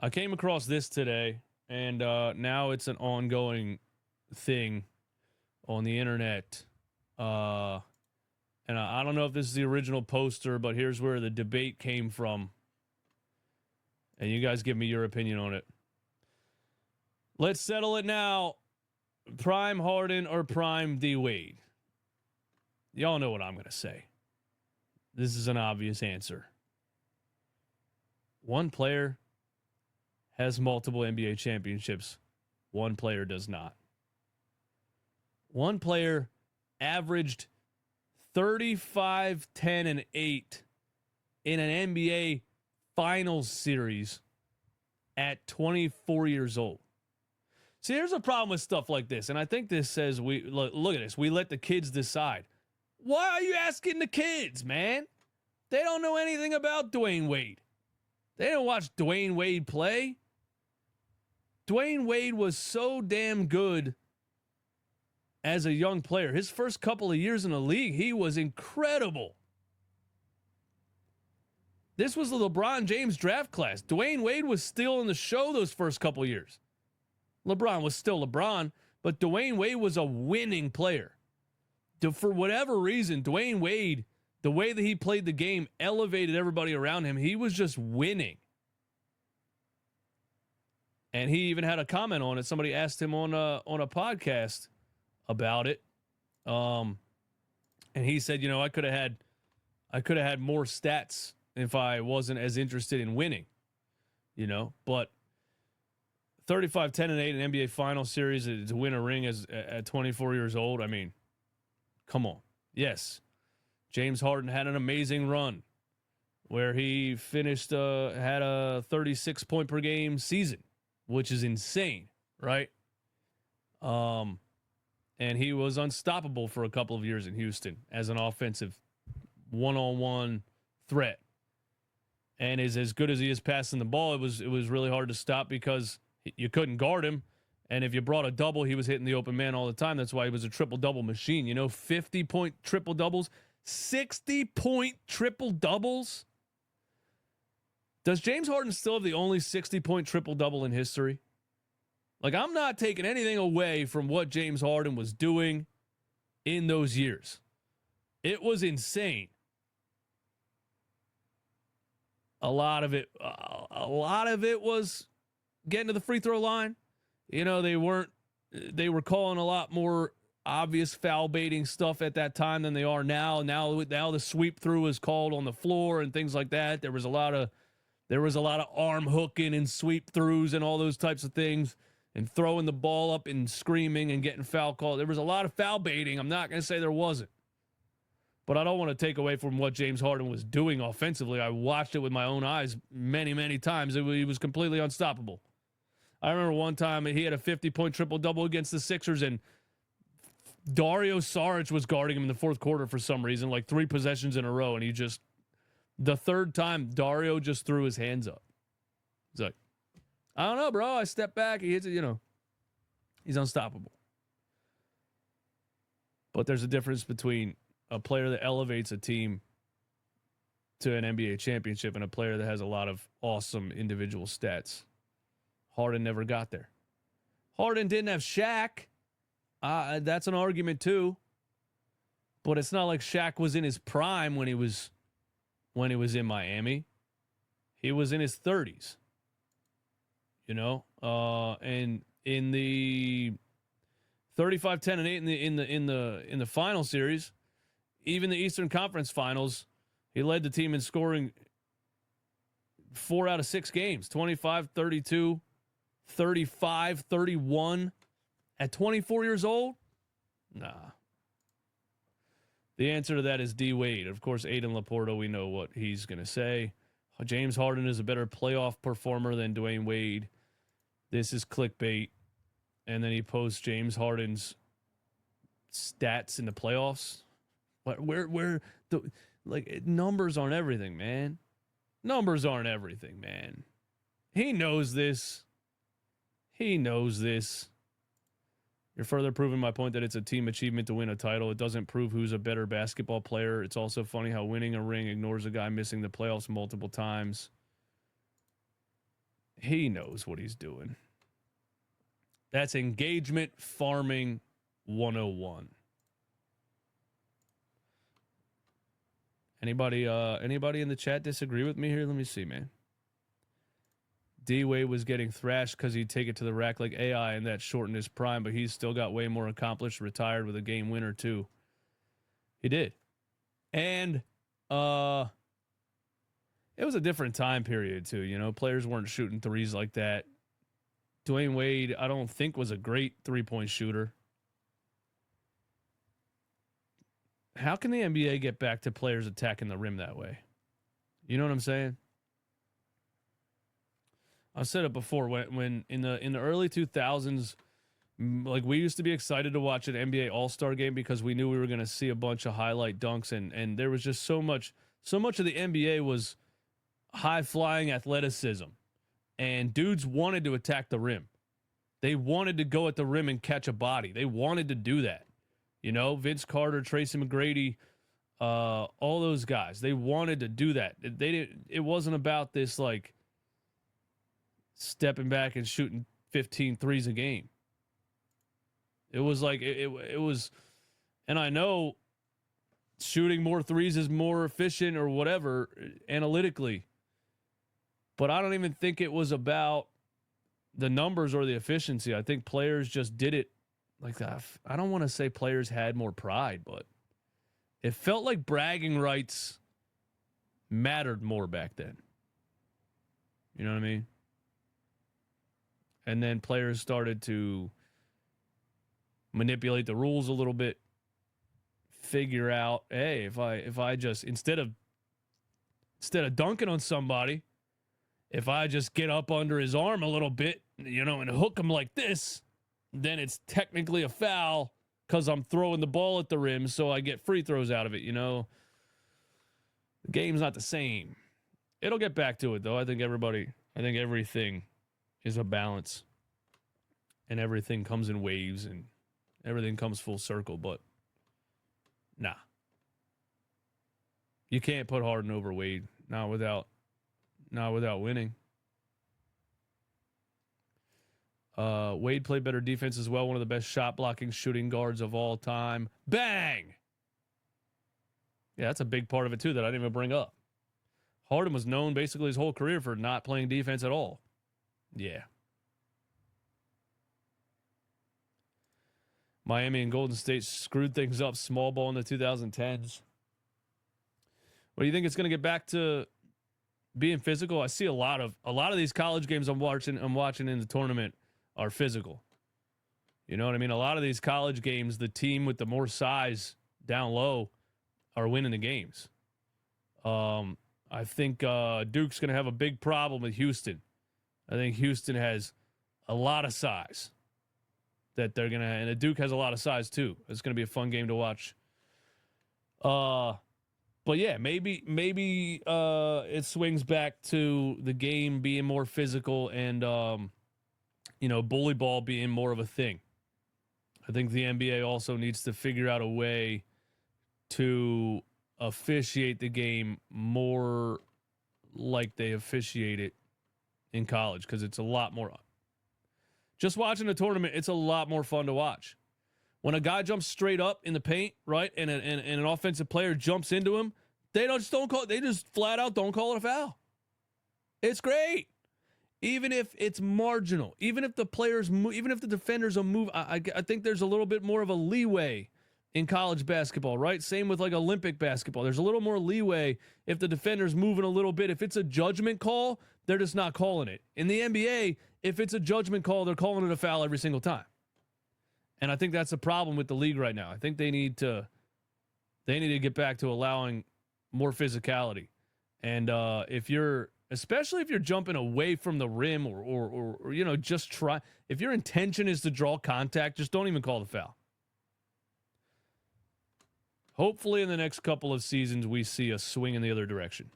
I came across this today, and now it's an ongoing thing on the internet. And I don't know if this is the original poster, but here's where the debate came from. And you guys give me your opinion on it. Let's settle it now. Prime Harden or Prime D Wade? Y'all know what I'm going to say. This is an obvious answer. One player has multiple NBA championships. One player does not. One player averaged 35, 10, and 8 in an NBA Finals series at 24 years old. See, here's a problem with stuff like this, and I think this says look at this. We let the kids decide. Why are you asking the kids, man? They don't know anything about Dwayne Wade. They didn't watch Dwayne Wade play. Dwayne Wade was so damn good as a young player. His first couple of years in the league, he was incredible. This was the LeBron James draft class. Dwayne Wade was still in the show those first couple of years. LeBron was still LeBron, but Dwayne Wade was a winning player. For whatever reason, Dwayne Wade, the way that he played the game, elevated everybody around him. He was just winning. And he even had a comment on it. Somebody asked him on a podcast about it. And he said, I could have had more stats if I wasn't as interested in winning. But 35, 10, and 8 in NBA Finals series to win a ring at 24 years old. I mean, come on. Yes, James Harden had an amazing run where he finished, had a 36 point per game season, which is insane, right? And he was unstoppable for a couple of years in Houston as an offensive one-on-one threat. And is as good as he is passing the ball, it was really hard to stop because you couldn't guard him. And if you brought a double, he was hitting the open man all the time. That's why he was a triple-double machine. 50-point triple-doubles, 60-point triple-doubles. Does James Harden still have the only 60-point triple-double in history? Like, I'm not taking anything away from what James Harden was doing in those years. It was insane. A lot of it was getting to the free throw line. They were calling a lot more obvious foul baiting stuff at that time than they are now. Now the sweep through is called on the floor and things like that. There was a lot of arm hooking and sweep throughs and all those types of things, and throwing the ball up and screaming and getting foul called. There was a lot of foul baiting. I'm not going to say there wasn't. But I don't want to take away from what James Harden was doing offensively. I watched it with my own eyes many, many times. He was completely unstoppable. I remember one time he had a 50-point triple-double against the Sixers, and Dario Saric was guarding him in the fourth quarter for some reason, like 3 possessions in a row, and the third time, Dario just threw his hands up. He's like, I don't know, bro. I step back. He hits it, He's unstoppable. But there's a difference between a player that elevates a team to an NBA championship and a player that has a lot of awesome individual stats. Harden never got there. Harden didn't have Shaq. That's an argument too. But it's not like Shaq was in his prime when he was in Miami. He was in his 30s. And in the 35, 10, and 8 in the final series, even the Eastern Conference Finals, he led the team in scoring 4 out of 6 games, 25, 32, 35, 31 at 24 years old? Nah. The answer to that is D. Wade. Of course, Aiden Laporta, we know what he's going to say. James Harden is a better playoff performer than Dwayne Wade. This is clickbait. And then he posts James Harden's stats in the playoffs. Numbers aren't everything, man. Numbers aren't everything, man. He knows this. You're further proving my point that it's a team achievement to win a title. It doesn't prove who's a better basketball player. It's also funny how winning a ring ignores a guy missing the playoffs multiple times. He knows what he's doing. That's engagement farming 101. Anybody in the chat disagree with me here? Let me see, man. D-Wade was getting thrashed because he'd take it to the rack like AI, and that shortened his prime, but he's still got way more accomplished, retired with a game winner, too. He did. And it was a different time period, too. You know, players weren't shooting threes like that. Dwayne Wade, I don't think, was a great three-point shooter. How can the NBA get back to players attacking the rim that way? You know what I'm saying? I've said it before. When in the early 2000s, like, we used to be excited to watch an NBA All-Star game because we knew we were going to see a bunch of highlight dunks, and there was just so much of the NBA was high-flying athleticism, and dudes wanted to attack the rim. They wanted to go at the rim and catch a body. They wanted to do that. You know, Vince Carter, Tracy McGrady, all those guys. They wanted to do that. It wasn't about this, like, stepping back and shooting 15 threes a game. It was like it was, and I know shooting more threes is more efficient or whatever analytically, but I don't even think it was about the numbers or the efficiency. I think players just did it like that. I don't want to say players had more pride, but it felt like bragging rights mattered more back then. You know what I mean? And then players started to manipulate the rules a little bit, figure out, hey, if I just instead of dunking on somebody, if I just get up under his arm a little bit, you know, and hook him like this, then it's technically a foul because I'm throwing the ball at the rim, so I get free throws out of it, you know. The game's not the same. It'll get back to it, though. I think everything is a balance, and everything comes in waves, and everything comes full circle, but nah. You can't put Harden over Wade, not without winning. Wade played better defense as well, one of the best shot blocking shooting guards of all time. Bang! Yeah, that's a big part of it, too, that I didn't even bring up. Harden was known basically his whole career for not playing defense at all. Yeah. Miami and Golden State screwed things up small ball in the 2010s. What do you think it's going to get back to being physical? I see a lot of these college games I'm watching in the tournament are physical. You know what I mean? A lot of these college games, the team with the more size down low are winning the games. I think Duke's going to have a big problem with Houston. I think Houston has a lot of size that they're going to, and Duke has a lot of size too. It's going to be a fun game to watch. But yeah, maybe it swings back to the game being more physical and, bully ball being more of a thing. I think the NBA also needs to figure out a way to officiate the game more like they officiate it in college, because it's a lot more. Just watching a tournament, it's a lot more fun to watch. When a guy jumps straight up in the paint, right, and an offensive player jumps into him, they just flat out don't call it a foul. It's great. Even if it's marginal, even if the players move, even if the defenders will move, I think there's a little bit more of a leeway in college basketball, right? Same with like Olympic basketball. There's a little more leeway if the defender's moving a little bit. If it's a judgment call, they're just not calling it. In the NBA, if it's a judgment call, they're calling it a foul every single time. And I think that's the problem with the league right now. I think they need to get back to allowing more physicality. And especially if you're jumping away from the rim or just try, if your intention is to draw contact, just don't even call the foul. Hopefully in the next couple of seasons, we see a swing in the other direction.